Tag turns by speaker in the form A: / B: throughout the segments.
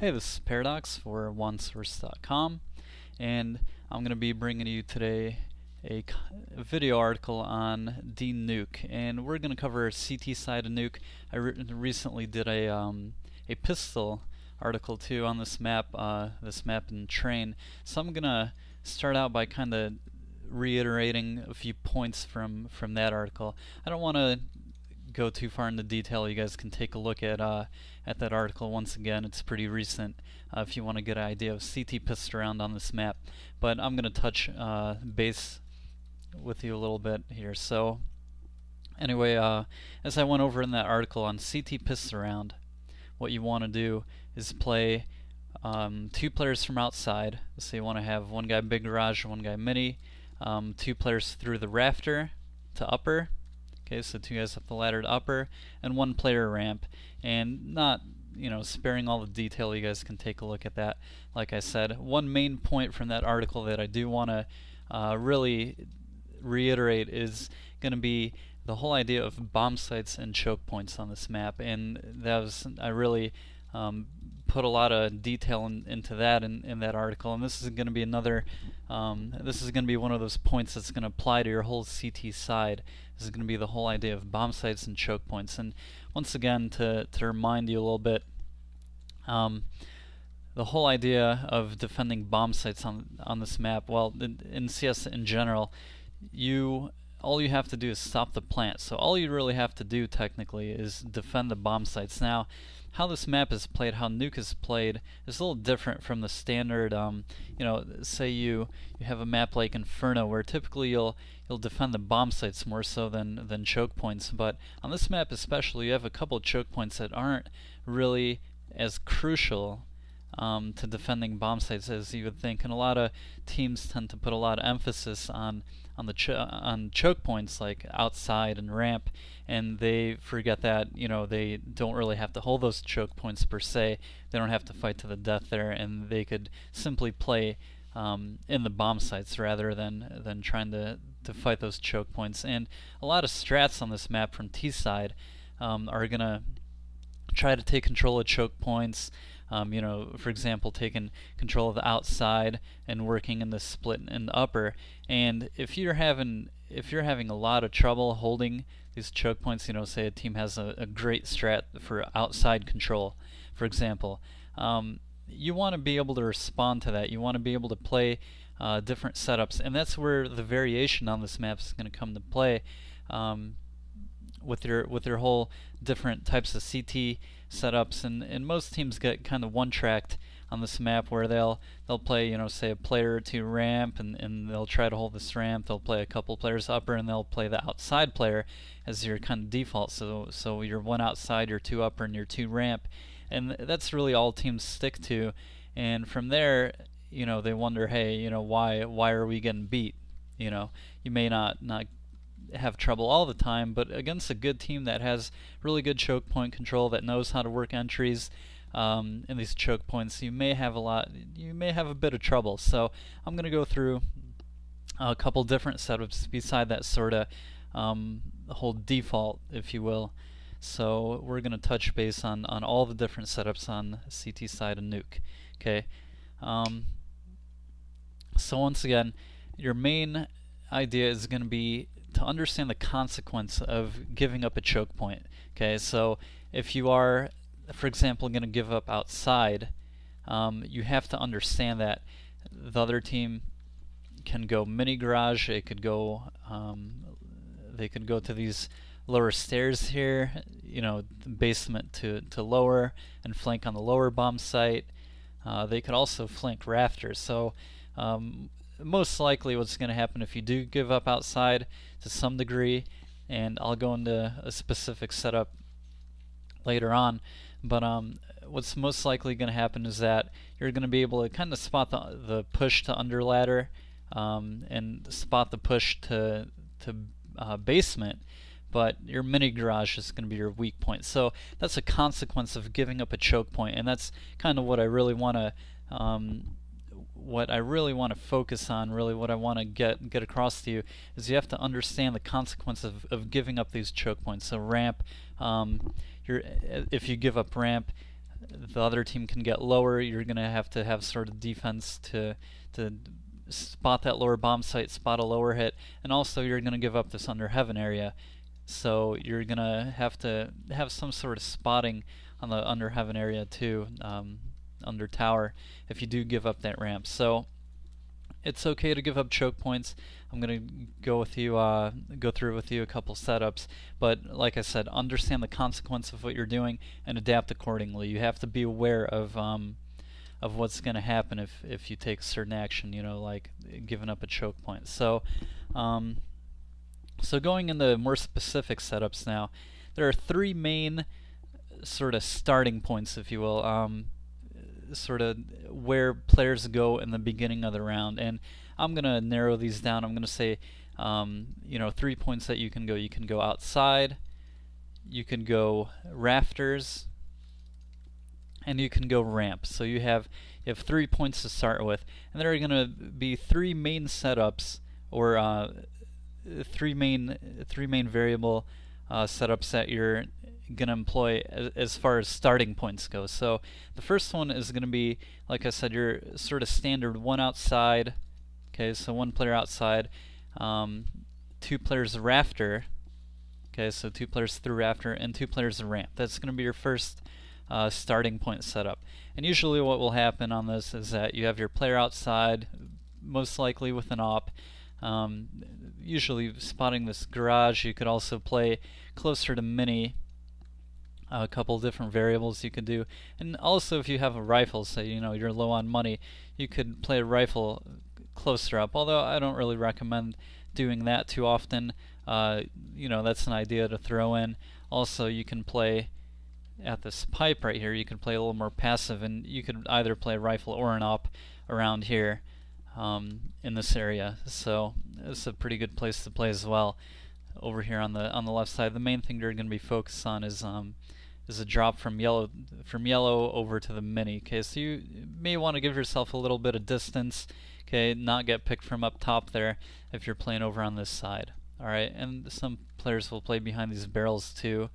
A: Hey, this is Paradox for JuanSource.com, and I'm going to be bringing you today a video article on Nuke, and we're going to cover CT side of Nuke. I recently did a pistol article too on this map in train. So I'm going to start out by kind of reiterating a few points from that article. I don't want to go too far into detail. You guys can take a look at that article. Once again, it's pretty recent if you want to get an idea of CT pissed around on this map. But I'm going to touch base with you a little bit here. So anyway, as I went over in that article on CT pissed around, what you want to do is play two players from outside. So you want to have one guy big garage, one guy mini, two players through the rafter to upper. Okay, so two guys up the ladder to upper, and one player ramp, and not, sparing all the detail. You guys can take a look at that. Like I said, one main point from that article that I do want to really reiterate is going to be the whole idea of bomb sites and choke points on this map, and I really put a lot of detail into that in that article, and this is going to be this is going to be one of those points that's going to apply to your whole CT side. This is going to be the whole idea of bomb sites and choke points. And once again, to remind you a little bit, the whole idea of defending bomb sites on this map, well, in CS in general, all you have to do is stop the plant. So all you really have to do technically is defend the bomb sites. Now, how this map is played, how Nuke is played, is a little different from the standard. Say you have a map like Inferno, where typically you'll defend the bomb sites more so than choke points. But on this map especially, you have a couple of choke points that aren't really as crucial to defending bomb sites as you would think, and a lot of teams tend to put a lot of emphasis on choke points like outside and ramp, and they forget that they don't really have to hold those choke points per se. They don't have to fight to the death there, and they could simply play in the bomb sites rather than trying to fight those choke points. And a lot of strats on this map from T side are gonna try to take control of choke points. For example, taking control of the outside and working in the split in the upper. And if you're having a lot of trouble holding these choke points, say a team has a great strat for outside control, for example, you want to be able to respond to that. You want to be able to play different setups, and that's where the variation on this map is going to come to play. With your whole different types of CT setups, and most teams get kind of one-tracked on this map, where they'll play say a player or two ramp, and they'll try to hold this ramp. They'll play a couple players upper, and they'll play the outside player as your kind of default. So you're one outside, you're two upper, and you're two ramp, and that's really all teams stick to. And from there, they wonder, hey, why are we getting beat? You may not have trouble all the time, but against a good team that has really good choke point control, that knows how to work entries in these choke points, you may have a bit of trouble. So I'm going to go through a couple different setups beside that sort of whole default, if you will. So we're going to touch base on all the different setups on CT side of Nuke. Okay. So once again, your main idea is going to be to understand the consequence of giving up a choke point. Okay, so if you are, for example, going to give up outside, you have to understand that the other team can go mini garage. They could go to these lower stairs here, basement to lower, and flank on the lower bomb site. They could also flank rafters. So most likely what's going to happen if you do give up outside to some degree, and I'll go into a specific setup later on, but what's most likely going to happen is that you're going to be able to kind of spot the push to under ladder, and spot the push to basement, but your mini garage is going to be your weak point. So that's a consequence of giving up a choke point, and that's kind of what I really want to focus on, really what I want to get across to you, is you have to understand the consequence of giving up these choke points. So ramp, if you give up ramp, the other team can get lower. You're going to have sort of defense to spot that lower bomb site, spot a lower hit, and also you're going to give up this under heaven area. So you're going to have some sort of spotting on the under heaven area too, under tower, if you do give up that ramp. So it's okay to give up choke points. I'm going to go through with you a couple setups, but like I said, understand the consequence of what you're doing and adapt accordingly. You have to be aware of what's going to happen if you take a certain action, you know, like giving up a choke point. So so going into more specific setups now, there are three main sort of starting points, if you will, sort of where players go in the beginning of the round, and I'm going to narrow these down. I'm going to say, you know, 3 points that you can go. You can go outside, you can go rafters, and you can go ramp. So you have 3 points to start with, and there are going to be three main setups, or three main variable setups that you're going to employ as far as starting points go. So the first one is going to be, like I said, your sort of standard one outside. Okay, so one player outside, 2 players rafter. Okay, so 2 players through rafter and 2 players ramp. That's going to be your first starting point setup. And usually what will happen on this is that you have your player outside, most likely with an op, usually spotting this garage. You could also play closer to mini. A couple different variables you could do, and also if you have a rifle, say you know you're low on money, you could play a rifle closer up, although I don't really recommend doing that too often. You know, that's an idea to throw in. Also, you can play at this pipe right here, you can play a little more passive, and you could either play a rifle or an op around here in this area. So it's a pretty good place to play as well. Over here on the left side, the main thing you're going to be focused on is a drop from yellow over to the mini. Okay, so you may want to give yourself a little bit of distance. Okay, not get picked from up top there if you're playing over on this side. All right, and some players will play behind these barrels too,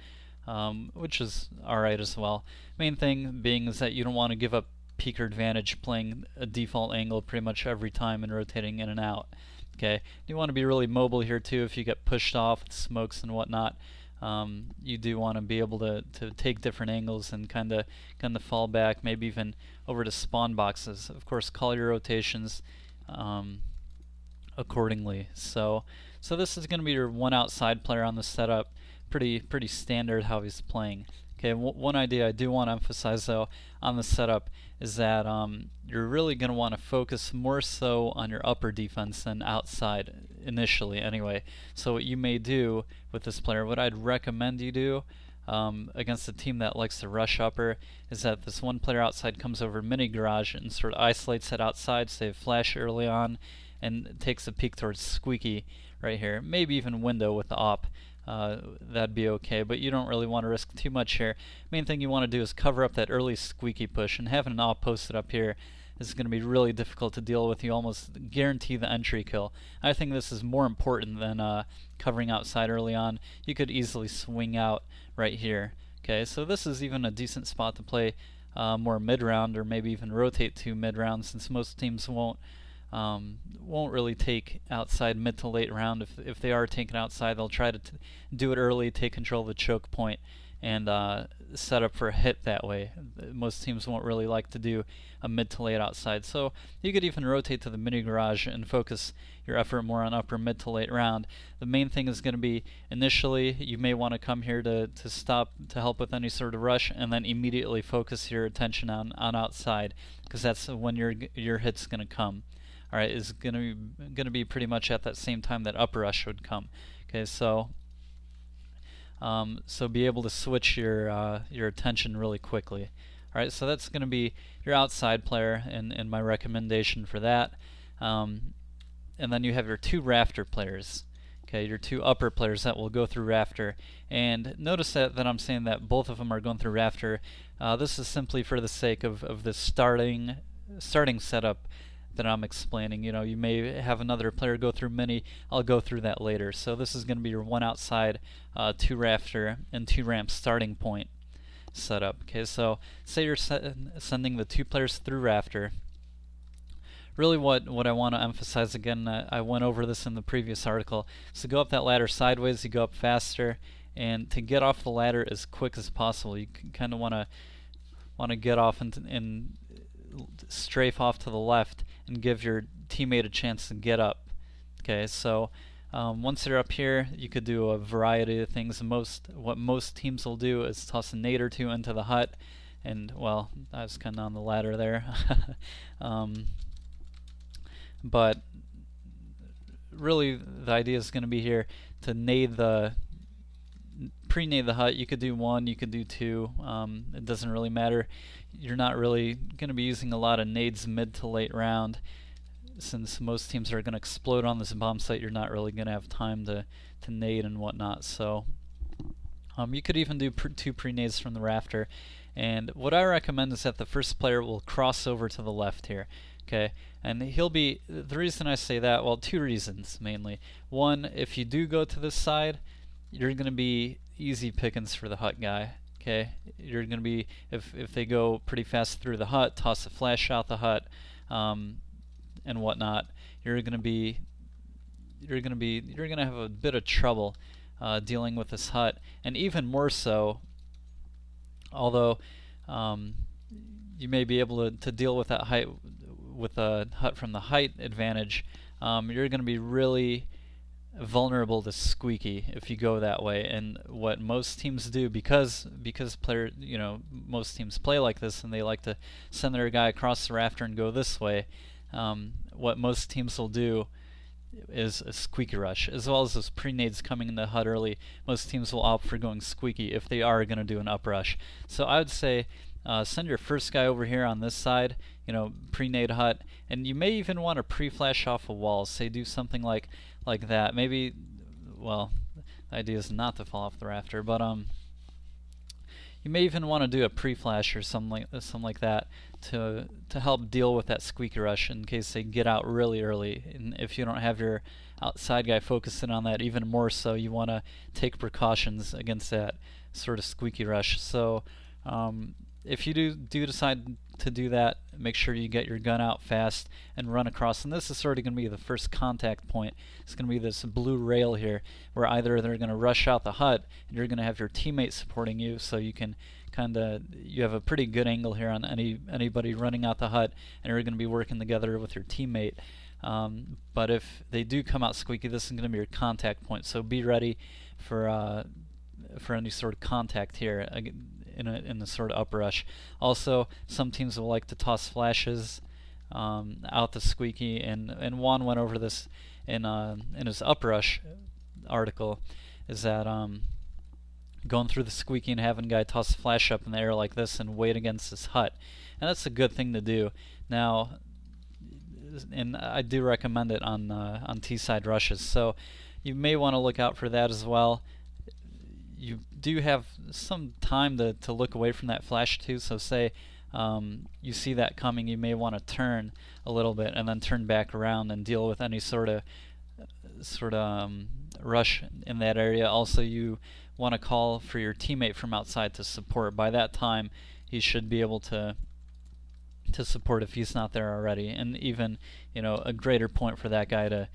A: which is all right as well. Main thing being is that you don't want to give up peaker advantage playing a default angle pretty much every time and rotating in and out. Okay, you want to be really mobile here too. If you get pushed off with smokes and whatnot, you do want to be able to take different angles and kind of fall back, maybe even over to spawn boxes. Of course, call your rotations accordingly. So this is going to be your one outside player on the setup. Pretty standard how he's playing. Okay, one idea I do want to emphasize though on the setup is that you're really going to want to focus more so on your upper defense than outside initially anyway. So what you may do with this player, what I'd recommend you do against a team that likes to rush upper, is that this one player outside comes over mini garage and sort of isolates it outside, say flash early on, and takes a peek towards squeaky right here, maybe even window with the op. That'd be okay, but you don't really want to risk too much here. Main thing you want to do is cover up that early squeaky push, and having an op posted up here is going to be really difficult to deal with. You almost guarantee the entry kill. I think this is more important than covering outside early on. You could easily swing out right here. Okay, so this is even a decent spot to play more mid-round, or maybe even rotate to mid-round, since most teams won't really take outside mid to late round. If they are taking outside, they'll try to do it early, take control of the choke point, and set up for a hit that way. Most teams won't really like to do a mid to late outside. So you could even rotate to the mini garage and focus your effort more on upper mid to late round. The main thing is going to be initially you may want to come here to stop to help with any sort of rush, and then immediately focus your attention on outside, because that's when your hit's going to come. All right, is going to be pretty much at that same time that upper rush would come. Okay, so be able to switch your attention really quickly. All right, so that's going to be your outside player, and my recommendation for that. And then you have your 2 rafter players. Okay, your 2 upper players that will go through rafter. And notice that I'm saying that both of them are going through rafter. This is simply for the sake of the starting setup that I'm explaining. You know, you may have another player go through mini. I'll go through that later. So this is going to be your 1 outside, 2 rafter, and 2 ramp starting point. setup. Okay, so say you're sending the 2 players through rafter. Really what I want to emphasize again, I went over this in the previous article, is to go up that ladder sideways, you go up faster, and to get off the ladder as quick as possible. You kind of want to get off and strafe off to the left and give your teammate a chance to get up. Okay, so once they're up here, you could do a variety of things. What most teams will do is toss a nade or 2 into the hut, and well, I was kind of on the ladder there. But really, the idea is going to be here to pre-nade the hut. You could do 1, you could do 2. It doesn't really matter. You're not really going to be using a lot of nades mid to late round, since most teams are going to explode on this bomb site. You're not really going to have time to nade and whatnot. So you could even do 2 pre-nades from the rafter. And what I recommend is that the first player will cross over to the left here. Okay, and the reason I say that, well, 2 reasons mainly. One, if you do go to this side, you're going to be easy pickings for the hut guy. Okay, you're going to be, if they go pretty fast through the hut, toss a flash out the hut, and whatnot, you're going to have a bit of trouble dealing with this hut. And even more so, although you may be able to deal with that height with a hut from the height advantage, you're going to be really vulnerable to squeaky if you go that way. And what most teams do, because most teams play like this and they like to send their guy across the rafter and go this way, what most teams will do is a squeaky rush, as well as those pre-nades coming in the hut early. Most teams will opt for going squeaky if they are going to do an up rush. So I would say send your first guy over here on this side, pre-nade hut, and you may even want to pre-flash off a wall. Say do something like that. Maybe, well, the idea is not to fall off the rafter, but you may even want to do a pre-flash or something like that to help deal with that squeaky rush in case they get out really early. And if you don't have your outside guy focusing on that, even more so, you want to take precautions against that sort of squeaky rush. So if you do decide to do that, make sure you get your gun out fast and run across. And this is sort of going to be the first contact point. It's going to be this blue rail here, where either they're going to rush out the hut and you're going to have your teammate supporting you, so you can you have a pretty good angle here on anybody running out the hut, and you're going to be working together with your teammate. But if they do come out squeaky, this is going to be your contact point. So be ready for any sort of contact here in the sort of up rush. Also, some teams will like to toss flashes out the squeaky, and Juan went over this in his up rush article, is that going through the squeaky and having a guy toss a flash up in the air like this and wait against this hut. And that's a good thing to do. Now, and I do recommend it on T-side rushes, so you may want to look out for that as well. You do have some time to look away from that flash too, so say you see that coming, you may want to turn a little bit and then turn back around and deal with any sort of rush in that area. Also, you want to call for your teammate from outside to support. By that time, he should be able to support if he's not there already, and even a greater point for that guy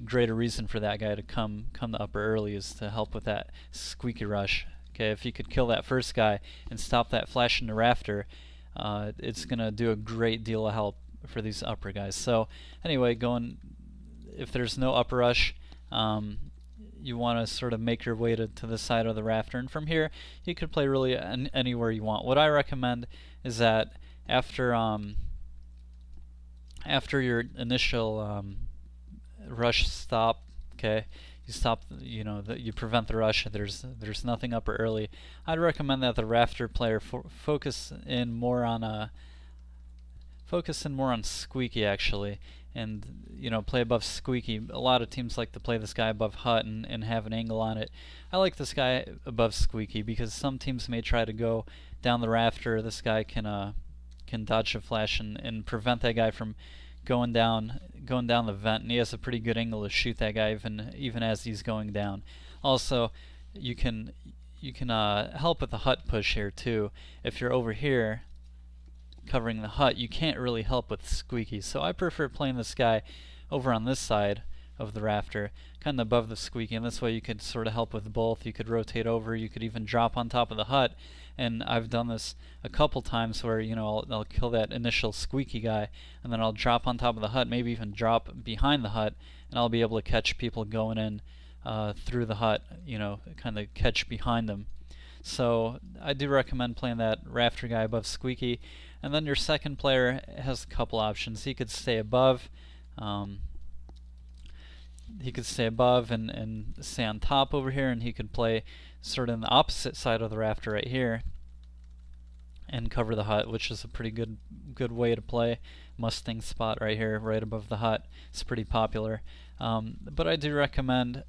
A: greater reason for that guy to come the upper early is to help with that squeaky rush. Okay, if you could kill that first guy and stop that flash in the rafter, it's gonna do a great deal of help for these upper guys. So anyway, if there's no upper rush, you want to sort of make your way to the side of the rafter, and from here you could play really anywhere you want. What I recommend is that after your initial rush stop, okay, you stop, you prevent the rush, there's nothing upper early, I'd recommend that the rafter player focus in more on squeaky actually, and play above squeaky. A lot of teams like to play this guy above hut and have an angle on it. I like this guy above squeaky because some teams may try to go down the rafter. This guy can dodge a flash and prevent that guy from going down the vent, and he has a pretty good angle to shoot that guy even as he's going down. Also, you can help with the hut push here too. If you're over here covering the hut, you can't really help with Squeaky. So I prefer playing this guy over on this side of the rafter, kind of above the Squeaky, and this way you could sort of help with both. You could rotate over, you could even drop on top of the hut, and I've done this a couple times where, you know, I'll kill that initial Squeaky guy, and then I'll drop on top of the hut, maybe even drop behind the hut, and I'll be able to catch people going in through the hut, you know, kind of catch behind them. So I do recommend playing that rafter guy above Squeaky. And then your second player has a couple options. He could stay above. He could stay above and stay on top over here, and he could play sort of on the opposite side of the rafter right here and cover the hut, which is a pretty good way to play. Mustang spot right here, right above the hut. It's pretty popular. But I do recommend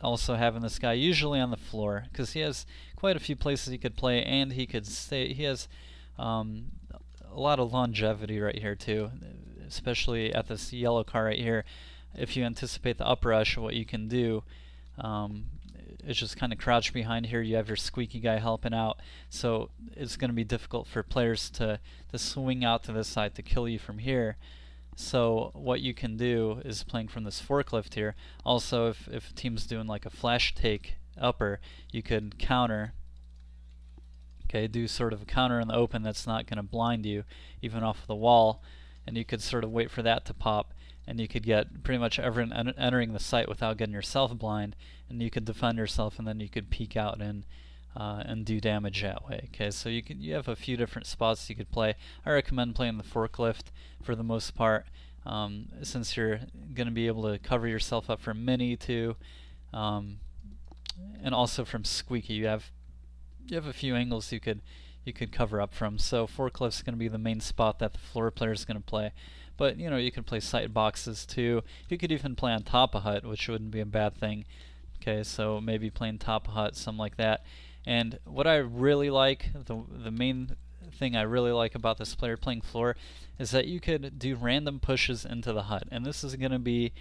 A: also having this guy usually on the floor, because he has quite a few places he could play, and he could stay. He has a lot of longevity right here too, especially at this yellow car right here. If you anticipate the uprush, what you can do is just kind of crouch behind here. You have your Squeaky guy helping out, so it's going to be difficult for players to swing out to this side to kill you from here. So what you can do is playing from this forklift here. Also, if a team's doing like a flash take upper, you could counter. Okay, do sort of a counter in the open that's not going to blind you, even off the wall, and you could sort of wait for that to pop, and you could get pretty much everyone entering the site without getting yourself blind, and you could defend yourself, and then you could peek out and do damage that way. Okay, so you have a few different spots you could play. I recommend playing the forklift for the most part, since you're going to be able to cover yourself up from Mini too, and also from Squeaky. You have a few angles you could cover up from. So forklift's going to be the main spot that the floor player is going to play. But you know, you can play sight boxes too. You could even play on top of hut, which wouldn't be a bad thing. Okay, so maybe playing top of hut, something like that. And what I really like, the main thing I really like about this player playing floor, is that you could do random pushes into the hut. And this is going to be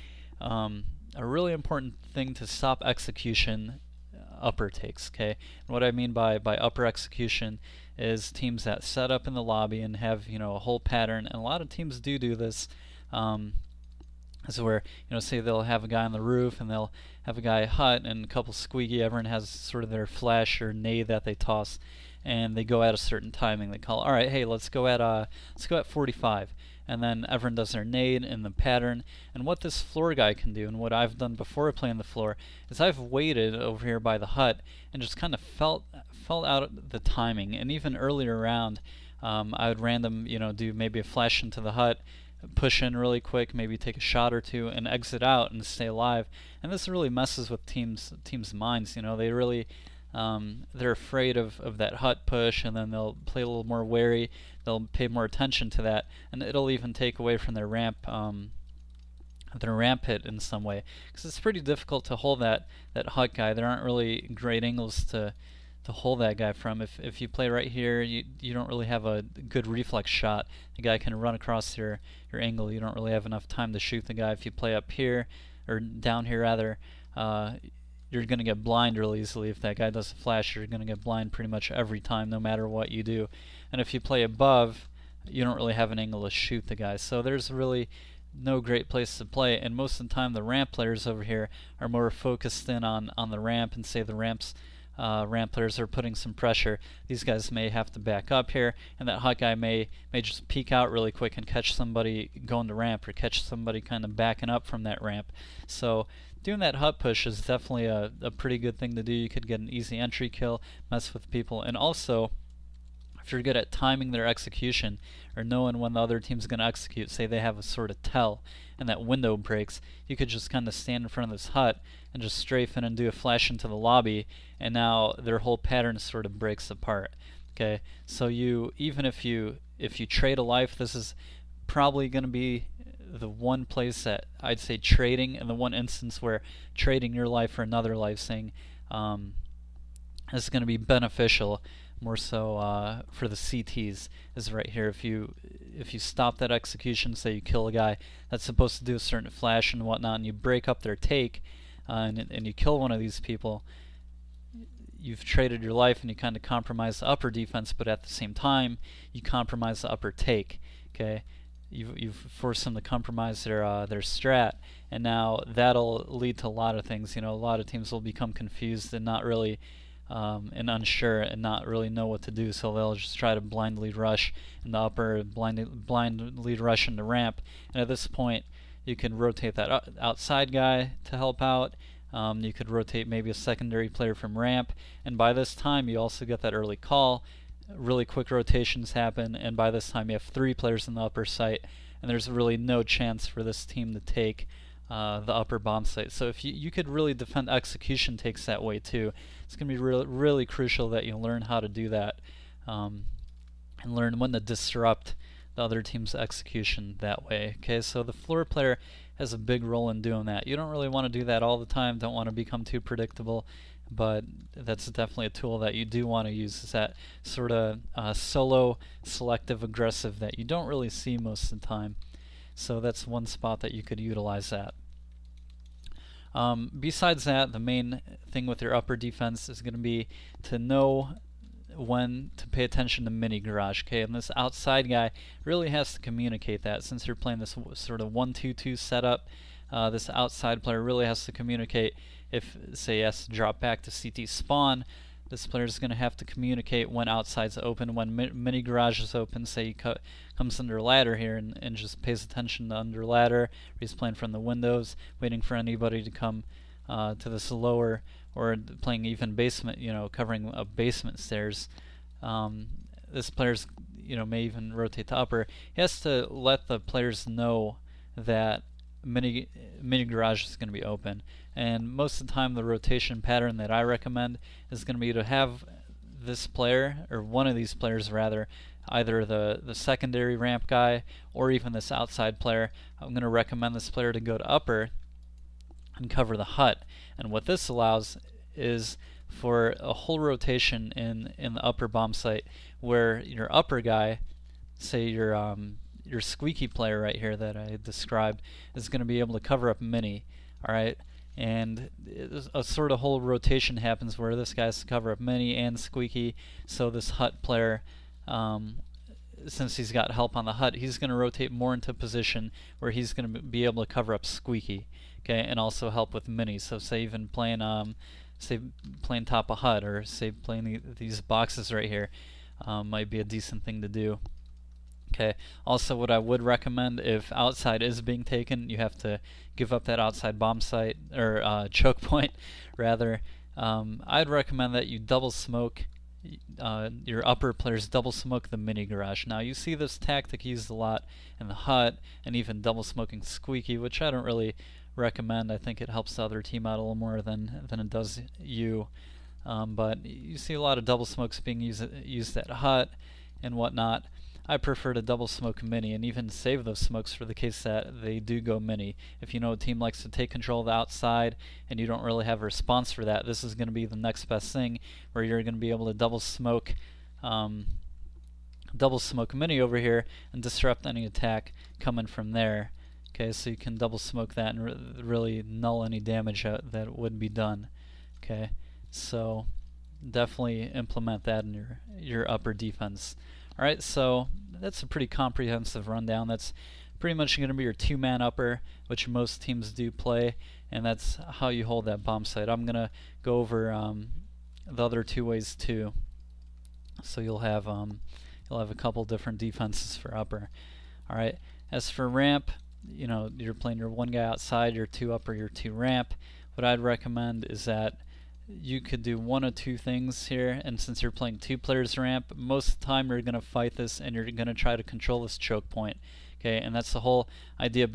A: a really important thing to stop execution upper takes. Okay, and what I mean by upper execution is teams that set up in the lobby and have, you know, a whole pattern, and a lot of teams do this. Is where, you know, say they'll have a guy on the roof and they'll have a guy hut and a couple Squeaky. Everyone has sort of their flash or nade that they toss, and they go at a certain timing. They call, all right, hey, let's go at 45, and then everyone does their nade in the pattern. And what this floor guy can do, and what I've done before playing the floor, is I've waited over here by the hut and just kind of felt out the timing. And even earlier round, I would random, you know, do maybe a flash into the hut, push in really quick, maybe take a shot or two, and exit out and stay alive. And this really messes with teams' minds. You know, they really they're afraid of that hut push, and then they'll play a little more wary. They'll pay more attention to that, and it'll even take away from their ramp hit in some way, because it's pretty difficult to hold that hut guy. There aren't really great angles to hold that guy from. If you play right here, you don't really have a good reflex shot. The guy can run across your angle. You don't really have enough time to shoot the guy. If you play up here, or down here rather, you're going to get blind really easily. If that guy does a flash, you're going to get blind pretty much every time, no matter what you do. And if you play above, you don't really have an angle to shoot the guy. So there's really no great place to play, and most of the time the ramp players over here are more focused in on the ramp, and say the ramp players are putting some pressure. These guys may have to back up here, and that hot guy may just peek out really quick and catch somebody going to ramp, or catch somebody kind of backing up from that ramp. So doing that hut push is definitely a pretty good thing to do. You could get an easy entry kill, mess with people, and also if you're good at timing their execution, or knowing when the other team's going to execute, say they have a sort of tell and that window breaks, you could just kind of stand in front of this hut and just strafe in and do a flash into the lobby, and now their whole pattern sort of breaks apart. Okay, so even if you trade a life, this is probably going to be the one place that I'd say trading, and the one instance where trading your life for another life, saying is going to be beneficial, more so for the CTs, is right here. If you stop that execution, say you kill a guy that's supposed to do a certain flash and whatnot, and you break up their take, and you kill one of these people, you've traded your life and you kind of compromise the upper defense, but at the same time you compromise the upper take. Okay, you've forced them to compromise their strat, and now that'll lead to a lot of things. A lot of teams will become confused and not really and unsure and not really know what to do, so they'll just try to blindly rush in the upper, blindly rush in the ramp, and at this point you can rotate that outside guy to help out. You could rotate maybe a secondary player from ramp, and by this time you also get that early call. Really quick rotations happen, and by this time you have 3 players in the upper site, and there's really no chance for this team to take the upper bomb site. So if you could really defend execution takes that way too. It's going to be really crucial that you learn how to do that, and learn when to disrupt the other team's execution that way. Okay, so the floor player has a big role in doing that. You don't really want to do that all the time, don't want to become too predictable, but that's definitely a tool that you do want to use, is that sort of solo selective aggressive that you don't really see most of the time. So that's one spot that you could utilize that. Besides that, the main thing with your upper defense is going to be to know when to pay attention to mini garage. Okay, and this outside guy really has to communicate that, since you're playing this sort of 1-2-2 setup. This outside player really has to communicate. If, say, he has to drop back to CT spawn, this player is going to have to communicate when outside's open, when mini garage is open. Say he comes under ladder here and just pays attention to under ladder, or he's playing from the windows, waiting for anybody to come to this lower, or playing even basement, covering up basement stairs. This player's, may even rotate to upper. He has to let the players know that mini garage is going to be open, and most of the time the rotation pattern that I recommend is going to be to have this player, or one of these players rather, either the secondary ramp guy or even this outside player. I'm going to recommend this player to go to upper and cover the hut, and what this allows is for a whole rotation in the upper bomb site, where your upper guy, say your squeaky player right here that I described, is going to be able to cover up mini. Alright, and a sort of whole rotation happens where this guy has to cover up mini and squeaky, so this hut player, since he's got help on the hut, he's going to rotate more into a position where he's going to be able to cover up squeaky, okay, and also help with mini. So say even playing playing top of hut, or say playing these boxes right here, might be a decent thing to do. Okay. Also, what I would recommend, if outside is being taken, you have to give up that outside bomb site, or choke point rather. I'd recommend that you double smoke your upper players, double smoke the mini garage. Now you see this tactic used a lot in the hut, and even double smoking squeaky, which I don't really recommend. I think it helps the other team out a little more than it does you. But you see a lot of double smokes being used at hut and whatnot. I prefer to double smoke mini, and even save those smokes for the case that they do go mini. If you know a team likes to take control of the outside and you don't really have a response for that, this is going to be the next best thing, where you're going to be able to double smoke mini over here and disrupt any attack coming from there. Okay, so you can double smoke that and really null any damage that would be done. Okay, so definitely implement that in your upper defense. Alright, so that's a pretty comprehensive rundown. That's pretty much going to be your 2-man upper, which most teams do play, and that's how you hold that bomb site. I'm going to go over the other 2 ways too, so you'll have a couple different defenses for upper. Alright, as for ramp, you're playing your 1 guy outside, your 2 upper, your 2 ramp. What I'd recommend is that you could do 1 of 2 things here, and since you're playing 2 players ramp, most of the time you're going to fight this and you're going to try to control this choke point. Okay, and that's the whole idea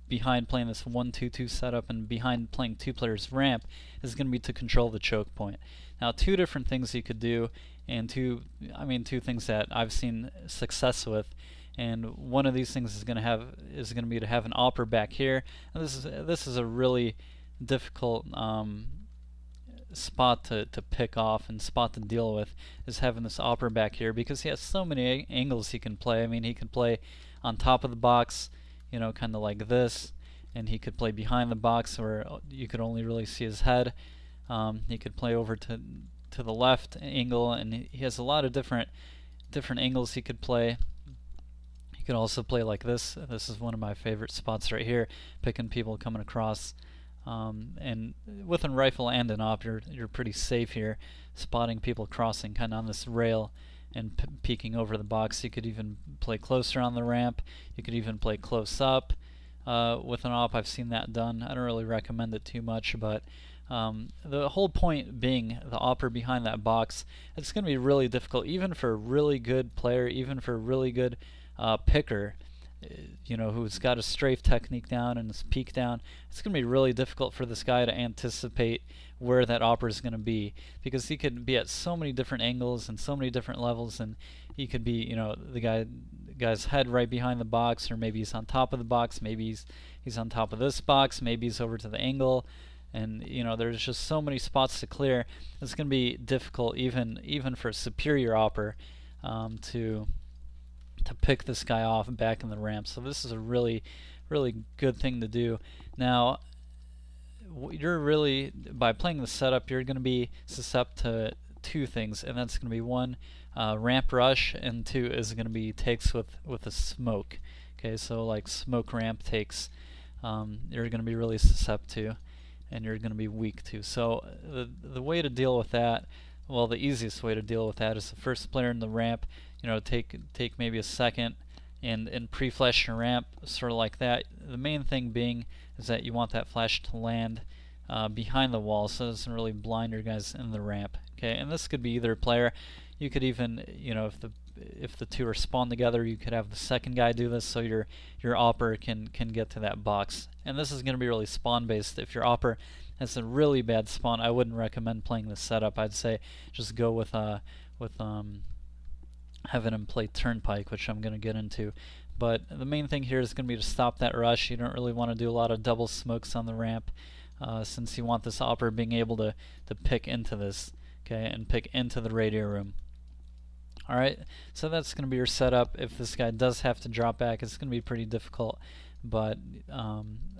A: behind playing this 1-2-2 setup, and behind playing 2 players ramp is going to be to control the choke point. Now, 2 different things you could do, and 2 things that I've seen success with. And one of these things is going to be to have an upper back here. And this is a really difficult spot to pick off and spot to deal with, is having this upper back here, because he has so many angles he can play. I mean, he can play on top of the box, kind of like this, and he could play behind the box where you could only really see his head. He could play over to to the left angle, and he has a lot of different angles he could play. He could also play like this. This is one of my favorite spots right here, picking people coming across. And with a rifle and an op, you're pretty safe here, spotting people crossing kind of on this rail and peeking over the box. You could even play closer on the ramp. You could even play close up. With an op, I've seen that done. I don't really recommend it too much, but the whole point being the opper behind that box, it's going to be really difficult, even for a really good player, even for a really good picker, you know, who's got a strafe technique down and his peek down. It's going to be really difficult for this guy to anticipate where that opper is going to be, because he could be at so many different angles and so many different levels, and he could be, you know, the guy's head right behind the box, or maybe he's on top of the box, maybe he's on top of this box, maybe he's over to the angle, and you know, there's just so many spots to clear. It's going to be difficult even for a superior opper to pick this guy off back in the ramp. So this is a really good thing to do. Now, you're really, by playing the setup, you're going to be susceptible to two things, and that's going to be one, ramp rush, and two is going to be takes with a smoke. Okay, so like smoke ramp takes, you're going to be really susceptible to, and you're going to be weak to. So the way to deal with that, well, the easiest way to deal with that is the first player in the ramp, you know, take maybe a second and pre-flash your ramp, sort of like that. The main thing being is that you want that flash to land behind the wall, so it doesn't really blind your guys in the ramp. Okay, and this could be either player. You could even, you know, if the two are spawned together, you could have the second guy do this, so your opper can get to that box. And this is going to be really spawn based. If your opper has a really bad spawn, I wouldn't recommend playing this setup. I'd say just go with having him play Turnpike, which I'm going to get into. But the main thing here is going to be to stop that rush. You don't really want to do a lot of double smokes on the ramp, since you want this opper being able to pick into this, okay, and pick into the radio room. Alright, so that's going to be your setup. If this guy does have to drop back, it's going to be pretty difficult, but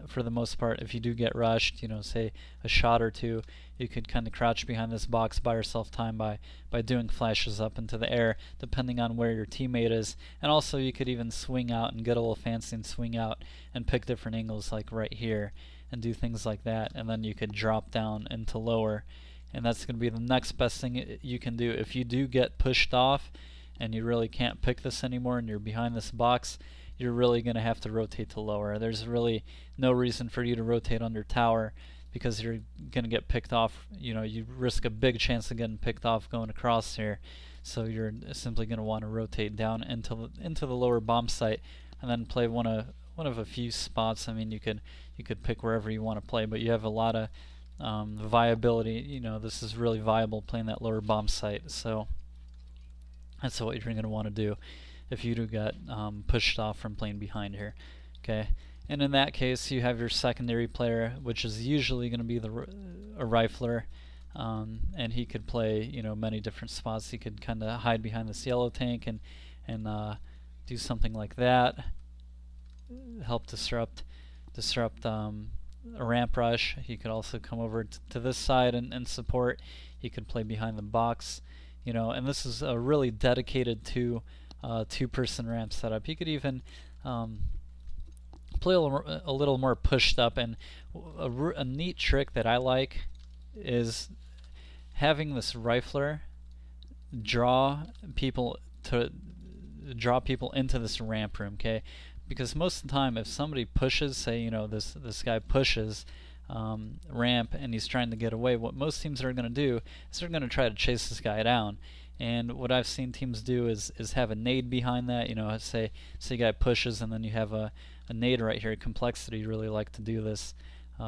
A: for the most part, if you do get rushed, you know, say a shot or two, you could kind of crouch behind this box, buy yourself time by doing flashes up into the air, depending on where your teammate is. And also you could even swing out and get a little fancy and swing out and pick different angles, like right here, and do things like that, and then you could drop down into lower. And that's going to be the next best thing you can do. If you do get pushed off and you really can't pick this anymore and you're behind this box, you're really going to have to rotate to lower. There's really no reason for you to rotate under tower, because you're going to get picked off. You know, you risk a big chance of getting picked off going across here. So you're simply going to want to rotate down into the lower bomb site, and then play one of a few spots. I mean, you could pick wherever you want to play, but you have a lot of viability. You know, this is really viable, playing that lower bomb site. So that's what you're going to want to do if you do get pushed off from playing behind here. Okay, and in that case, you have your secondary player, which is usually going to be a rifler, and he could play, you know, many different spots. He could kind of hide behind this yellow tank and do something like that, help disrupt a ramp rush. He could also come over to this side and support. He could play behind the box, you know, and this is a really dedicated two-person ramp setup. He could even play a little more pushed up, and a neat trick that I like is having this rifler draw people into this ramp room, okay? Because most of the time, if somebody pushes, say, you know, this guy pushes ramp and he's trying to get away, what most teams are going to do is they're going to try to chase this guy down. And what I've seen teams do is have a nade behind that. You know, say a guy pushes and then you have a nade right here. Complexity really like to do this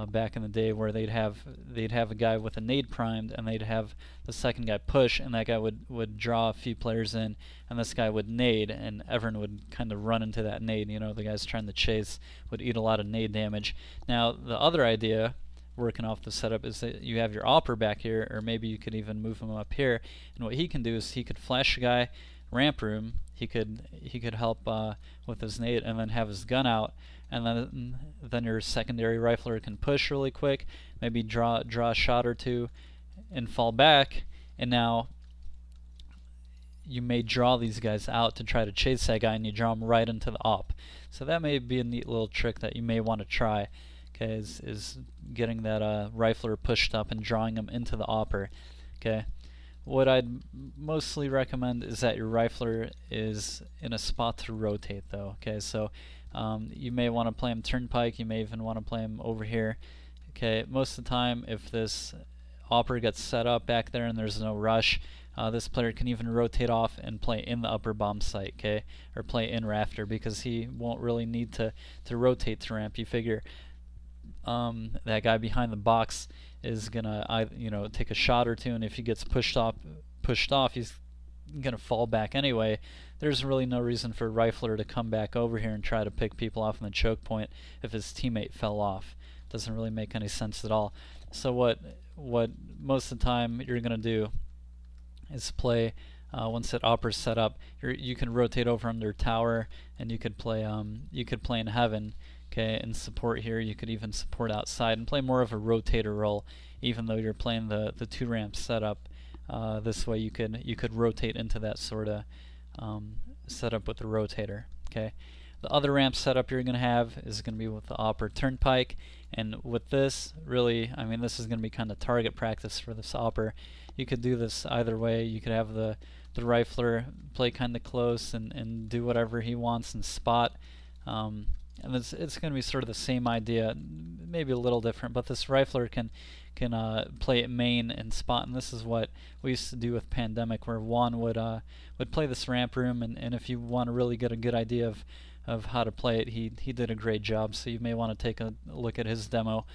A: back in the day, where they'd have a guy with a nade primed, and they'd have the second guy push, and that guy would draw a few players in, and this guy would nade, and everyone would kind of run into that nade. You know, the guys trying to chase would eat a lot of nade damage. Now, the other idea, working off the setup, is that you have your opper back here, or maybe you could even move him up here, and what he can do is he could flash a guy ramp room. He could help with his nade, and then have his gun out, and then your secondary rifler can push really quick, maybe draw a shot or two and fall back, and now you may draw these guys out to try to chase that guy, and you draw them right into the op. So that may be a neat little trick that you may want to try. Okay, is getting that rifler pushed up and drawing him into the opper. Okay, what I'd mostly recommend is that your rifler is in a spot to rotate, though. Okay, so you may want to play him turnpike. You may even want to play him over here. Okay, most of the time, if this opper gets set up back there and there's no rush, this player can even rotate off and play in the upper bomb site, okay, or play in rafter, because he won't really need to rotate to ramp. You figure that guy behind the box is gonna take a shot or two, and if he gets pushed off, he's gonna fall back anyway. There's really no reason for Rifler to come back over here and try to pick people off in the choke point if his teammate fell off. Doesn't really make any sense at all. So what most of the time you're gonna do is play once that opper's set up. You can rotate over under tower, and you could play in heaven, okay, and support here. You could even support outside and play more of a rotator role, even though you're playing the 2-ramp setup. This way you could rotate into that sort of setup with the rotator. Okay. The other ramp setup you're going to have is going to be with the opper turnpike, and with this, really, I mean, this is going to be kind of target practice for this opper. You could do this either way. You could have the rifler play kind of close and do whatever he wants and spot. And it's going to be sort of the same idea, maybe a little different, but this rifler can play main and spot, and this is what we used to do with Pandemic, where Juan would play this ramp room, and if you want to really get a good idea of how to play it, he did a great job. So you may want to take a look at his demo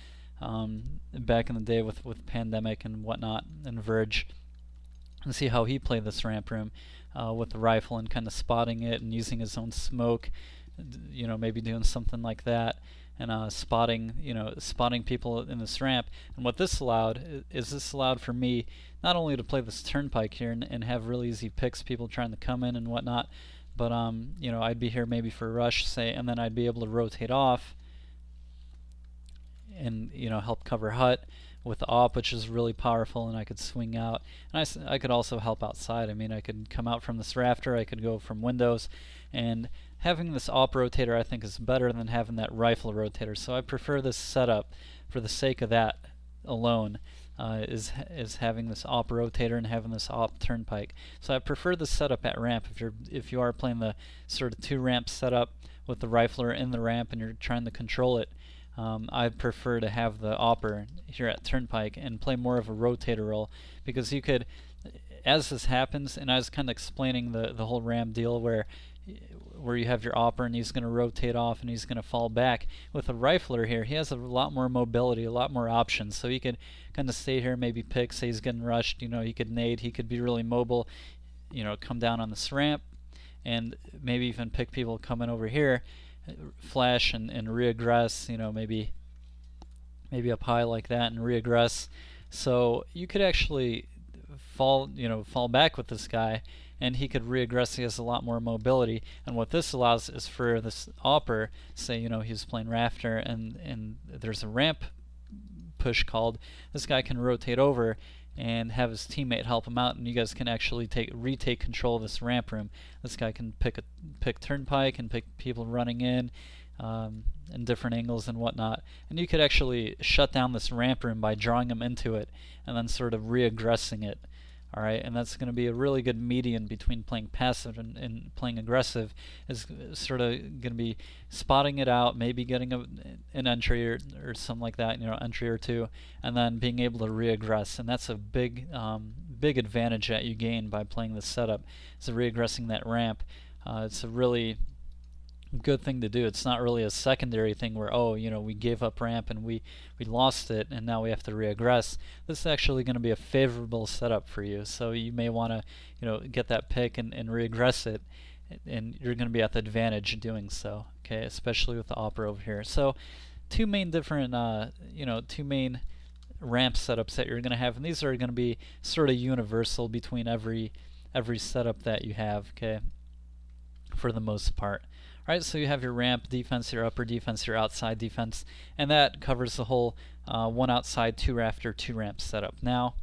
A: back in the day with Pandemic and whatnot and Verge, and see how he played this ramp room with the rifle and kind of spotting it and using his own smoke, maybe doing something like that, and spotting people in this ramp. And what this allowed is this allowed for me not only to play this turnpike here and have really easy picks, people trying to come in and whatnot, but I'd be here maybe for a rush, say, and then I'd be able to rotate off and help cover hut with the op, which is really powerful, and I could swing out, and I could also help outside. I mean, I could come out from this rafter, I could go from windows, and having this op rotator I think is better than having that rifle rotator. So I prefer this setup for the sake of that alone, is having this op rotator and having this op turnpike. So I prefer the setup at ramp. If you are playing the sort of 2-ramp setup with the rifler in the ramp and you're trying to control it, I prefer to have the opper here at turnpike and play more of a rotator role, because you could, as this happens, and I was kind of explaining the whole ramp deal where you have your opper and he's going to rotate off and he's going to fall back. With a rifler here, he has a lot more mobility, a lot more options, so he could kind of stay here, maybe pick, say he's getting rushed, he could nade, he could be really mobile, come down on this ramp and maybe even pick people coming over here, flash and reaggress, maybe up high like that and reaggress. So you could actually fall back with this guy, and he could reaggress. He has a lot more mobility, and what this allows is for this opper, say he's playing rafter and there's a ramp push called, this guy can rotate over and have his teammate help him out, and you guys can actually retake control of this ramp room. This guy can pick turnpike and pick people running in different angles and whatnot, and you could actually shut down this ramp room by drawing them into it and then sort of reaggressing it. Alright, and that's going to be a really good median between playing passive and playing aggressive. Is sort of going to be spotting it out, maybe getting an entry or something like that, entry or two, and then being able to reaggress. And that's a big advantage that you gain by playing this setup, is reaggressing that ramp. It's a really good thing to do. It's not really a secondary thing where, we gave up ramp and we lost it and now we have to reaggress. This is actually going to be a favorable setup for you, so you may want to get that pick and reaggress it, and you're going to be at the advantage doing so, okay, especially with the opera over here. So two main ramp setups that you're going to have, and these are going to be sort of universal between every setup that you have, okay, for the most part. Alright, so you have your ramp defense, your upper defense, your outside defense, and that covers the whole 1 outside, 2 rafter, 2 ramp setup. Now,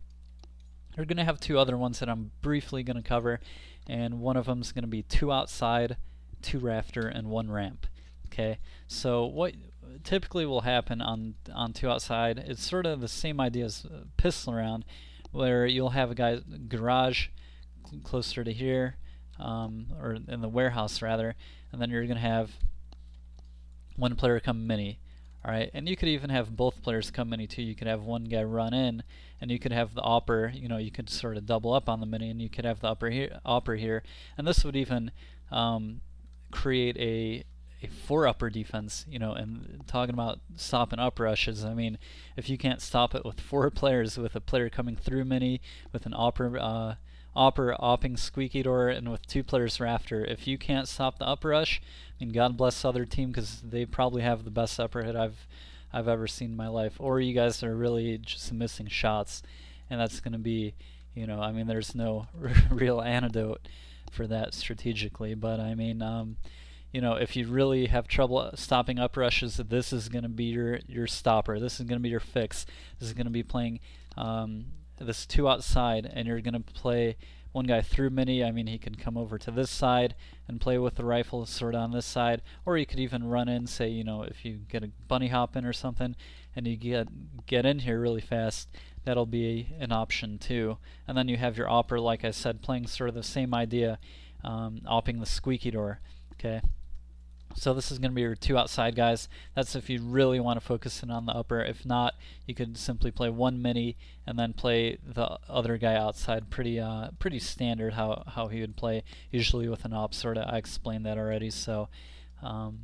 A: You're going to have two other ones that I'm briefly going to cover, and one of them is going to be 2 outside, 2 rafter, and 1 ramp. Okay, so what typically will happen on 2 outside, it's sort of the same idea as pistol round, where you'll have a guy garage closer to here, or in the warehouse rather, and then you're going to have one player come mini. Alright, and you could even have both players come mini too. You could have one guy run in, and you could have the opper, you know, you could sort of double up on the mini, and you could have the opper here, and this would even create a 4 upper defense, you know. And talking about stopping up rushes, I mean, if you can't stop it with 4 players, with a player coming through mini, with an opper opping squeaky door, and with 2 players rafter, if you can't stop the upper rush, I mean, God bless the other team, because they probably have the best upper hit I've ever seen in my life. Or you guys are really just missing shots, and that's going to be, you know, I mean, there's no real antidote for that strategically. But I mean, you know, if you really have trouble stopping up rushes, this is going to be your stopper. This is going to be your fix. This is going to be playing this 2 outside, and you're going to play one guy through mini. I mean, he could come over to this side and play with the rifle sort of on this side, or you could even run in, say, you know, if you get a bunny hop in or something, and you get in here really fast, that'll be an option too. And then you have your opper, like I said, playing sort of the same idea, opping the squeaky door. Okay. So this is going to be your 2 outside guys. That's if you really want to focus in on the upper. If not, you could simply play 1 mini and then play the other guy outside. Pretty standard how he would play, usually with an op sort of. I explained that already, so I'm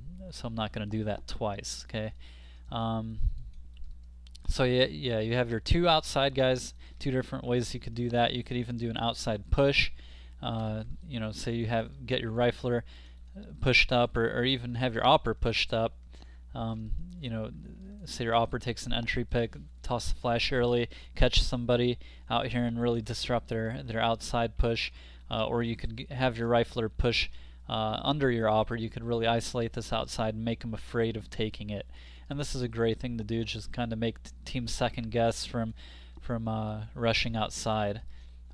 A: not going to do that twice. Okay. So yeah, you have your 2 outside guys. 2 different ways you could do that. You could even do an outside push. You know, say you get your rifler pushed up, or even have your opper pushed up. You know, say your opper takes an entry pick, toss the flash early, catch somebody out here and really disrupt their outside push. Or you could have your rifler push under your opper. You could really isolate this outside and make them afraid of taking it. And this is a great thing to do, just kind of make teams second guess from rushing outside.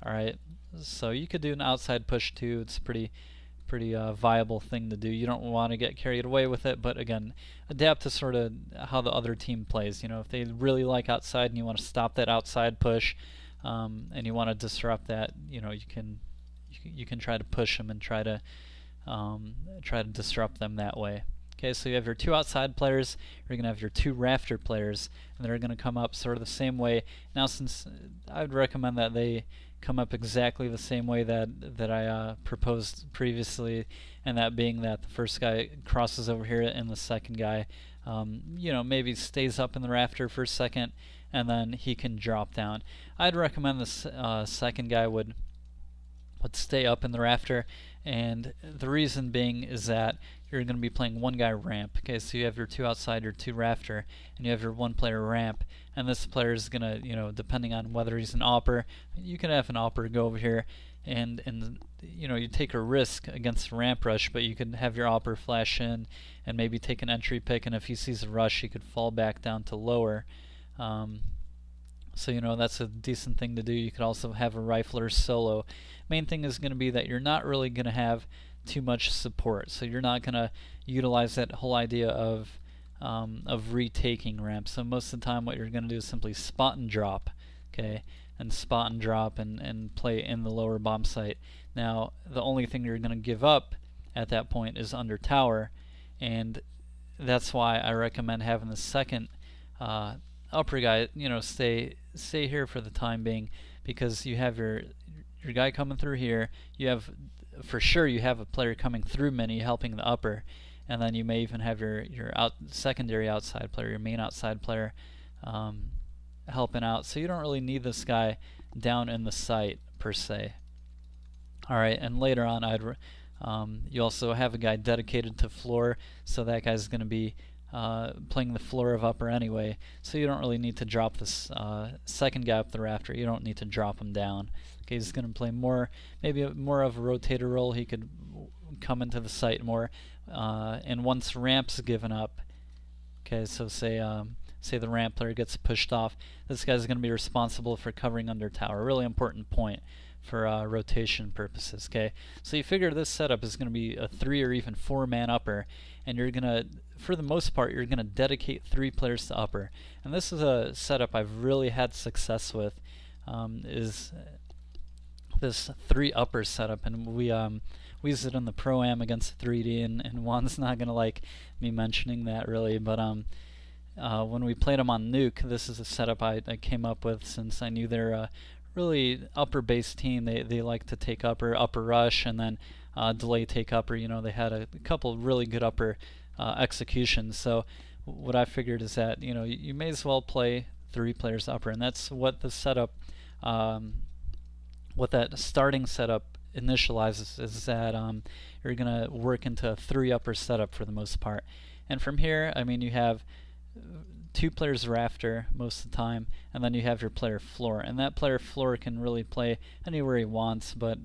A: Alright, so you could do an outside push too. It's pretty viable thing to do. You don't want to get carried away with it, but again, adapt to sort of how the other team plays. You know, if they really like outside and you want to stop that outside push, and you want to disrupt that, you know, you can try to push them and try to disrupt them that way. Okay, so you have your 2 outside players, you're going to have your 2 rafter players, and they're going to come up sort of the same way. Now, since I would recommend that they come up exactly the same way that I proposed previously, and that being that the first guy crosses over here and the second guy, you know, maybe stays up in the rafter for a second, and then he can drop down. I'd recommend this second guy would stay up in the rafter, and the reason being is that you're going to be playing 1 guy ramp. Okay, so you have your 2 outside, your 2 rafter, and you have your 1 player ramp, and this player is going to, you know, depending on whether he's an opper, you can have an opper go over here and you know, you take a risk against a ramp rush, but you can have your opper flash in and maybe take an entry pick, and if he sees a rush, he could fall back down to lower. So, you know, that's a decent thing to do. You could also have a rifler solo. Main thing is going to be that you're not really going to have too much support, so you're not going to utilize that whole idea of retaking ramps. So most of the time what you're going to do is simply spot and drop, okay, and spot and drop and play in the lower bomb site. Now, the only thing you're going to give up at that point is under tower, and that's why I recommend having the second upper guy, you know, stay here for the time being, because you have your guy coming through here. You have, for sure, you have a player coming through mini helping the upper, and then you may even have your secondary outside player, your main outside player, helping out. So you don't really need this guy down in the site per se. All right, and later on, you also have a guy dedicated to floor, so that guy's going to be playing the floor of upper anyway, so you don't really need to drop this second guy up the rafter. You don't need to drop him down. Okay, he's going to play maybe more of a rotator role. He could come into the site more, and once ramp's given up, okay, so say say the ramp player gets pushed off, this guy's going to be responsible for covering under tower. Really important point for rotation purposes. Okay, so you figure this setup is going to be a 3 or even 4-man upper, and you're going to, for the most part, you're going to dedicate 3 players to upper. And this is a setup I've really had success with, is this 3 upper setup, and we use it in the Pro-Am against 3D, and Juan's not going to like me mentioning that really, but when we played them on Nuke, this is a setup I came up with since I knew they're a really upper-based team. They like to take upper rush, and then delay take upper. You know, they had a couple really good upper executions. So what I figured is that, you know, you may as well play 3 players upper, and that's what the setup, what that starting setup initializes, is that you're going to work into a 3 upper setup for the most part. And from here, I mean, you have 2 players rafter most of the time, and then you have your player floor, and that player floor can really play anywhere he wants, but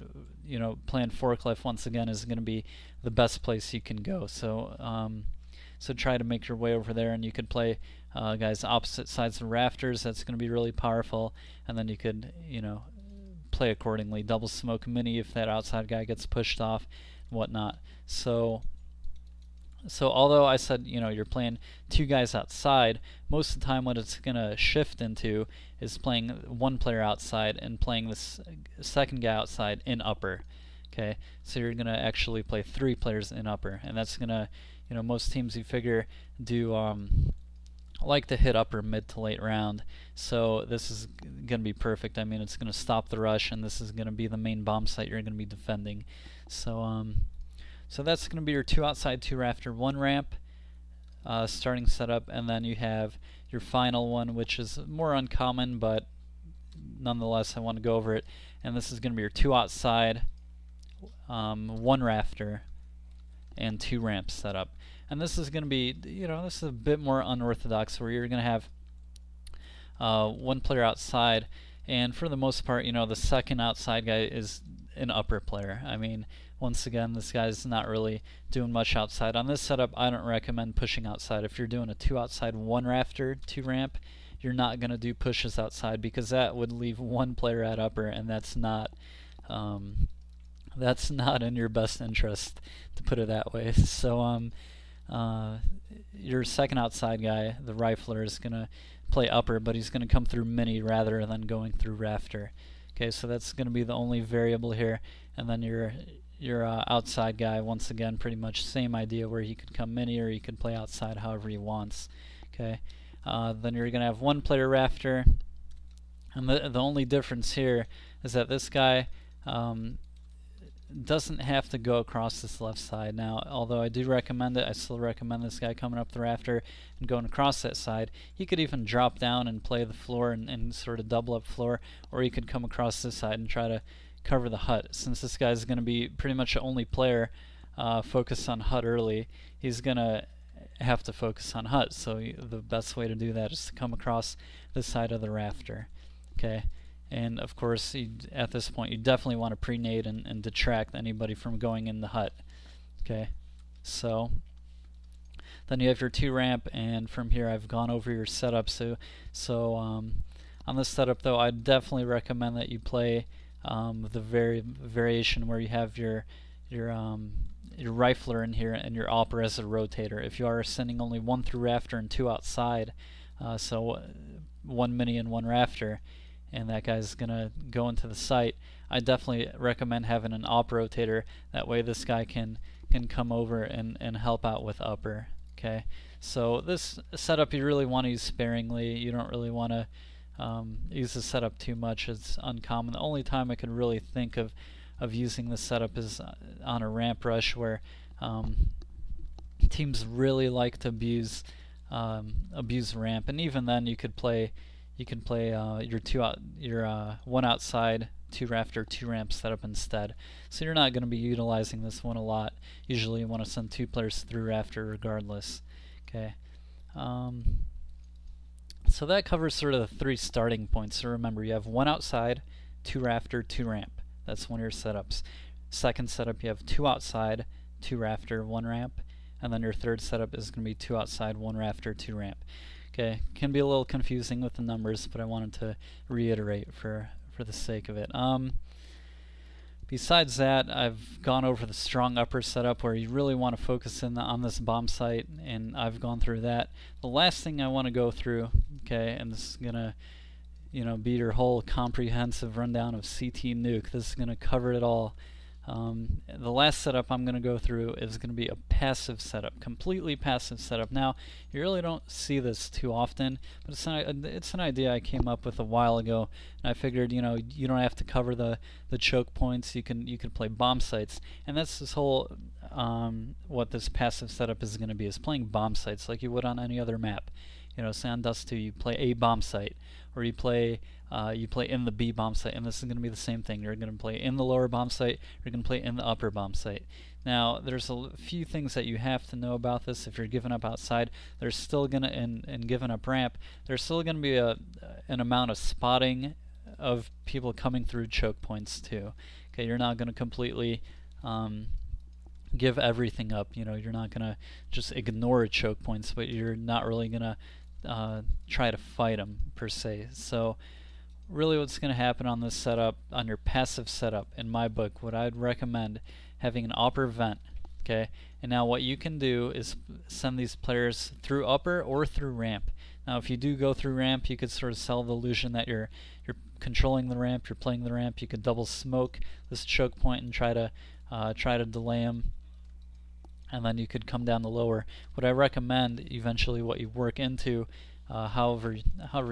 A: you know, playing forklift once again is going to be the best place you can go. So so try to make your way over there, and you could play guys opposite sides of rafters. That's going to be really powerful, and then you could, you know, play accordingly. Double smoke mini if that outside guy gets pushed off, and whatnot. So although I said, you know, you're playing 2 guys outside, most of the time what it's going to shift into is playing 1 player outside and playing this second guy outside in upper. Okay, so you're going to actually play 3 players in upper, and that's going to, you know, most teams you figure do like to hit upper mid to late round, so this is going to be perfect. I mean, it's going to stop the rush, and this is going to be the main bomb site you're going to be defending. So so that's going to be your 2 outside, 2 rafter, 1 ramp starting setup, and then you have your final one, which is more uncommon, but nonetheless I want to go over it. And this is going to be your 2 outside, 1 rafter, and 2 ramps setup. And this is going to be, you know, this is a bit more unorthodox, where you're going to have 1 player outside, and for the most part, you know, the second outside guy is an upper player. I mean, once again, this guy's not really doing much outside. On this setup, I don't recommend pushing outside. If you're doing a 2 outside, 1 rafter, 2 ramp, you're not going to do pushes outside, because that would leave 1 player at upper, and that's not in your best interest, to put it that way. So your second outside guy, the rifler, is going to play upper, but he's going to come through mini rather than going through rafter. Okay, so that's going to be the only variable here. And then your outside guy, once again, pretty much same idea, where he could come mini or he could play outside however he wants. Okay, then you're going to have 1 player rafter, and the only difference here is that this guy doesn't have to go across this left side. Now, although I do recommend it, I still recommend this guy coming up the rafter and going across that side. He could even drop down and play the floor and sort of double up floor, or he could come across this side and try to cover the hut. Since this guy's going to be pretty much the only player focused on hut early, he's going to have to focus on hut. So the best way to do that is to come across this side of the rafter. Okay. And of course, at this point, you definitely want to pre-nade and detract anybody from going in the hut. Okay, so then you have your 2 ramp, and from here I've gone over your setup. So on this setup, though, I definitely recommend that you play the variation where you have your rifler in here and your opera as a rotator. If you are sending only 1 through rafter and 2 outside, so 1 mini and 1 rafter, and that guy's gonna go into the site, I definitely recommend having an op rotator. That way this guy can come over and help out with upper. Okay, so this setup you really want to use sparingly. You don't really want to use the setup too much. It's uncommon. The only time I can really think of using this setup is on a ramp rush, where teams really like to abuse ramp, and even then you could play your 1 outside, 2 rafter, 2 ramp setup instead. So you're not going to be utilizing this one a lot. Usually you want to send 2 players through rafter regardless. Okay. So that covers sort of the 3 starting points. So remember, you have 1 outside, 2 rafter, 2 ramp. That's one of your setups. Second setup, you have 2 outside, 2 rafter, 1 ramp. And then your third setup is going to be 2 outside, 1 rafter, 2 ramp. Okay, can be a little confusing with the numbers, but I wanted to reiterate for the sake of it. Besides that, I've gone over the strong upper setup where you really want to focus in on this bomb site, and I've gone through that. The last thing I want to go through, okay, and this is gonna, be your whole comprehensive rundown of CT Nuke. This is gonna cover it all. The last setup I'm going to go through is going to be a passive setup, completely passive setup. Now, you really don't see this too often, but it's an idea I came up with a while ago, and I figured, you don't have to cover the choke points. You can play bomb sites, and that's this whole what this passive setup is going to be, is playing bomb sites like you would on any other map. Say on Dust 2, you play a bomb site, or you play in the B bomb site, and this is going to be the same thing. You're going to play in the lower bomb site, you're going to play in the upper bomb site. Now, there's a few things that you have to know about this. If you're giving up outside, there's still going to, and giving up ramp, there's still going to be an amount of spotting of people coming through choke points too. Okay, you're not going to completely give everything up. You're not going to just ignore choke points, but you're not really going to try to fight them per se. So really what's going to happen on this setup, on your passive setup, in my book, what I'd recommend having an upper vent. Okay, and now what you can do is send these players through upper or through ramp. Now if you do go through ramp, you could sort of sell the illusion that you're controlling the ramp, you're playing the ramp. You could double smoke this choke point and try to delay him, and then you could come down the lower. What I recommend, eventually what you work into, however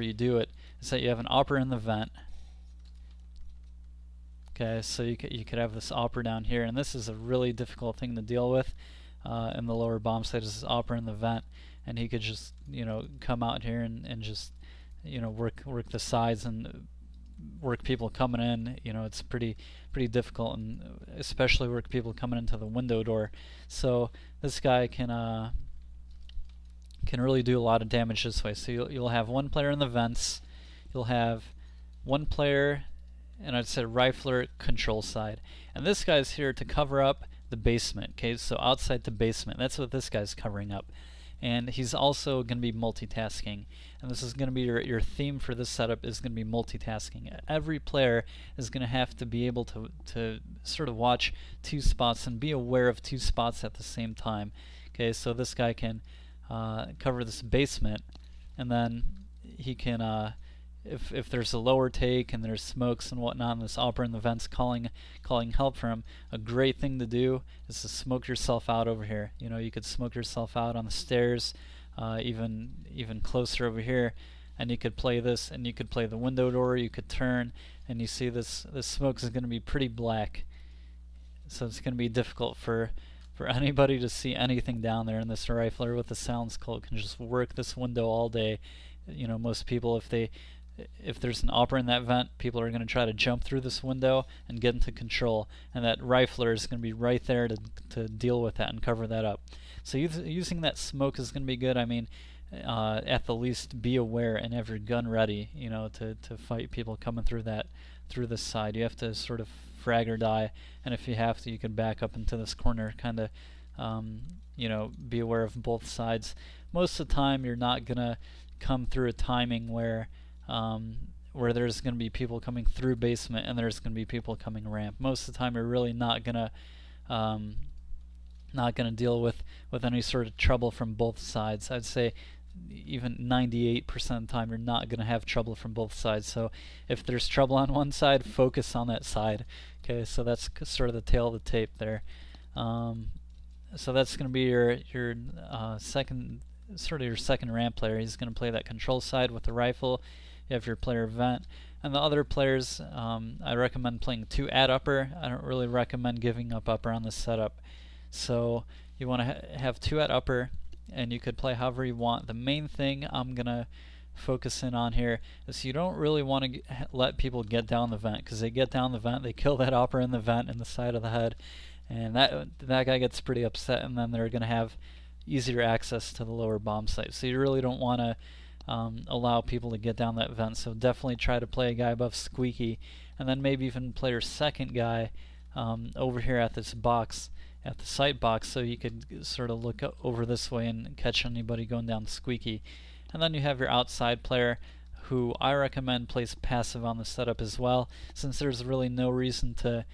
A: you do it, is that you have an upper in the vent. Okay, so you could have this upper down here, and this is a really difficult thing to deal with in the lower bomb site, is this upper in the vent, and he could just come out here and just work the sides and work people coming in. It's pretty difficult, and especially work people coming into the window door. So this guy can really do a lot of damage this way. So you'll have one player in the vents, you'll have one player, and I'd say rifler control side, and this guy's here to cover up the basement. Okay, so outside the basement, that's what this guy's covering up. And he's also going to be multitasking, and this is going to be your theme for this setup, is going to be multitasking. Every player is going to have to be able to sort of watch two spots and be aware of two spots at the same time. Okay, so this guy can cover this basement, and then he can if there's a lower take and there's smokes and whatnot, and this upper in the vents calling help for him, a great thing to do is to smoke yourself out over here. You could smoke yourself out on the stairs, even closer over here, and you could play this, and you could play the window door. You could turn, and you see this smoke is going to be pretty black, so it's going to be difficult for anybody to see anything down there. And this rifler with the sound cloak can just work this window all day. Most people, if there's an upper in that vent, people are going to try to jump through this window and get into control, and that rifler is going to be right there to deal with that and cover that up. So using that smoke is going to be good. I mean, at the least, be aware and have your gun ready, to fight people coming through this side. You have to sort of frag or die, and if you have to, you can back up into this corner, kind of, be aware of both sides. Most of the time, you're not going to come through a timing where there's going to be people coming through basement and there's going to be people coming ramp. Most of the time, you're really not going to deal with any sort of trouble from both sides. I'd say even 98% of the time, you're not going to have trouble from both sides. So if there's trouble on one side, focus on that side. Okay, so that's sort of the tail of the tape there. So that's going to be your second ramp player. He's going to play that control side with the rifle. You have your player vent, and the other players, I recommend playing 2 at upper. I don't really recommend giving up upper on this setup. So you want to have 2 at upper, and you could play however you want. The main thing I'm going to focus in on here is you don't really want to let people get down the vent, because they get down the vent, they kill that upper in the vent in the side of the head, and that guy gets pretty upset, and then they're going to have easier access to the lower bomb site. So you really don't want to allow people to get down that vent. So definitely try to play a guy above Squeaky, and then maybe even play your second guy over here at this box, at the sight box, so you could sort of look over this way and catch anybody going down Squeaky. And then you have your outside player, who I recommend plays passive on the setup as well, since there's really no reason to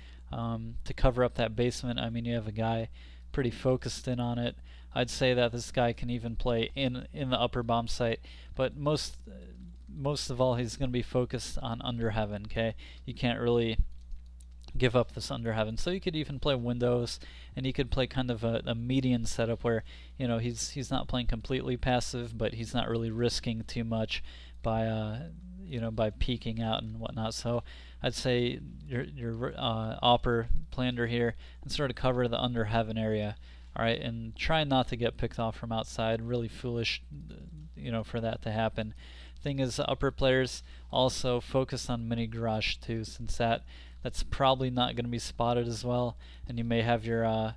A: cover up that basement. I mean, you have a guy pretty focused in on it. I'd say that this guy can even play in the upper bomb site, but most of all, he's going to be focused on under heaven. Okay, you can't really give up this under heaven. So you could even play windows, and you could play kind of a median setup where, you know, he's not playing completely passive, but he's not really risking too much by by peeking out and whatnot. So I'd say your upper play under here and sort of cover the under heaven area. All right, and try not to get picked off from outside. Really foolish, for that to happen. Thing is, upper players also focus on mini garage too, since that's probably not going to be spotted as well, and you may have your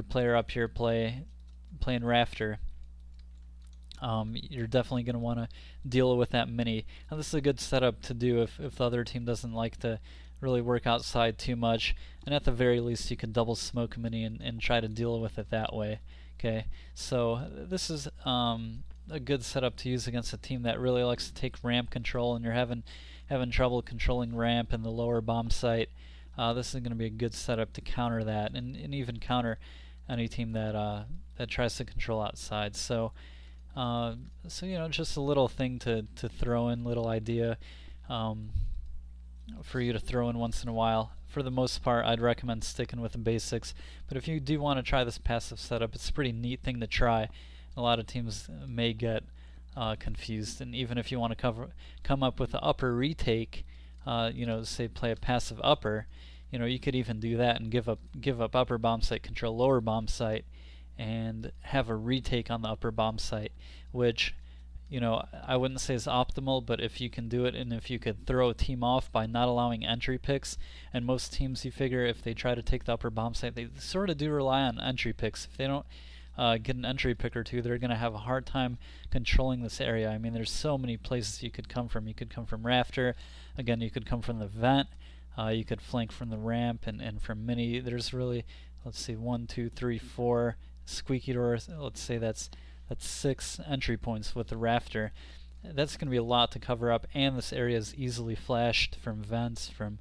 A: player up here playing rafter. You're definitely going to want to deal with that mini, and this is a good setup to do if the other team doesn't like to really work outside too much, and at the very least you can double smoke mini and try to deal with it that way. Okay, so this is a good setup to use against a team that really likes to take ramp control, and you're having trouble controlling ramp in the lower bomb site. This is going to be a good setup to counter that, and even counter any team that tries to control outside. So just a little thing to throw in, little idea for you to throw in once in a while. For the most part, I'd recommend sticking with the basics, but if you do want to try this passive setup, it's a pretty neat thing to try. A lot of teams may get confused, and even if you want to come up with an upper retake, say play a passive upper, you could even do that and give up upper bomb site, control lower bomb site, and have a retake on the upper bomb site, which I wouldn't say is optimal, but if you can do it, and if you could throw a team off by not allowing entry picks, and most teams, you figure, if they try to take the upper bomb site, they sort of do rely on entry picks. If they don't get an entry pick or two, they're going to have a hard time controlling this area. I mean, there's so many places you could come from. You could come from rafter, again, you could come from the vent, you could flank from the ramp, and from mini. There's really, let's see, 1, 2, 3, 4 squeaky doors. Let's say that's 6 entry points with the rafter. That's going to be a lot to cover up, and this area is easily flashed from vents, from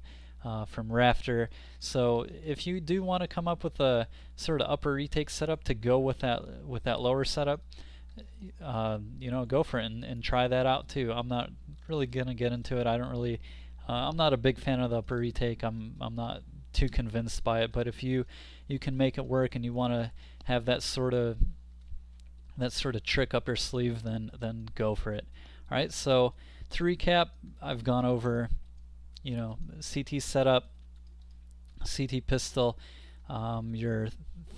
A: rafter. So if you do want to come up with a sort of upper retake setup to go with that lower setup, go for it and try that out too. I'm not really going to get into it. I don't really I'm not a big fan of the upper retake. I'm not too convinced by it, but if you can make it work and you want to have that sort of trick up your sleeve, then go for it. All right, so to recap, I've gone over CT setup, CT pistol, your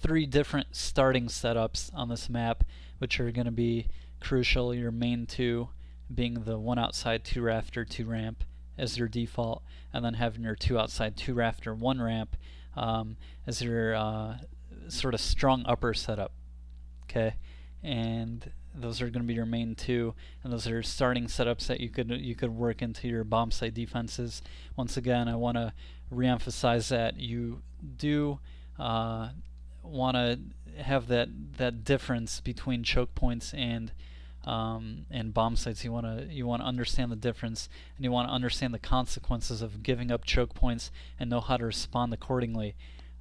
A: 3 different starting setups on this map, which are going to be crucial. Your main 2 being the 1 outside, 2 rafter, 2 ramp as your default, and then having your 2 outside, 2 rafter, 1 ramp as your sort of strong upper setup. Okay, and those are going to be your main 2, and those are starting setups that you could work into your bomb site defenses. Once again, I want to reemphasize that you do want to have that difference between choke points and bomb sites. You want to understand the difference, and you want to understand the consequences of giving up choke points and know how to respond accordingly.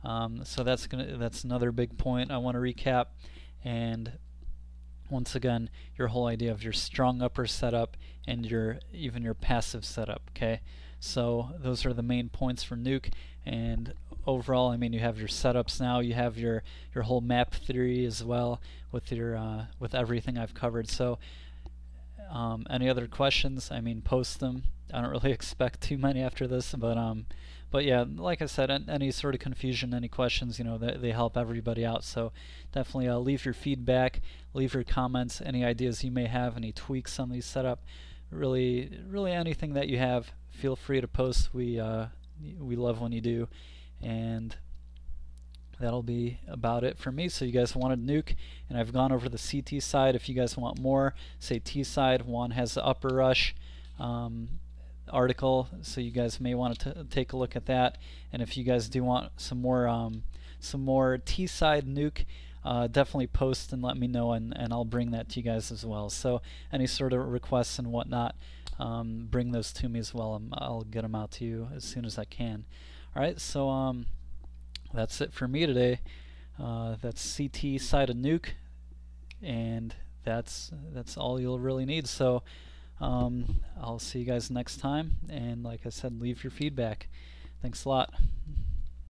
A: So that's another big point I want to recap. And once again, your whole idea of your strong upper setup and even your passive setup. Okay, so those are the main points for Nuke. And overall, I mean, you have your setups now. You have your whole map theory as well with with everything I've covered. So any other questions? I mean, post them. I don't really expect too many after this, but yeah, like I said, any sort of confusion, any questions, they help everybody out. So definitely leave your feedback, leave your comments, any ideas you may have, any tweaks on these setup. Really anything that you have, feel free to post. We love when you do, and that'll be about it for me. So you guys wanted Nuke, and I've gone over the CT side. If you guys want more, say T side, Juan has the upper rush article, so you guys may want to take a look at that. And if you guys do want some more T side Nuke, definitely post and let me know, and I'll bring that to you guys as well. So any sort of requests and whatnot, bring those to me as well. I'll get them out to you as soon as I can. Alright, so that's it for me today. That's CT side of Nuke, and that's all you'll really need. So I'll see you guys next time, and like I said, leave your feedback. Thanks a lot.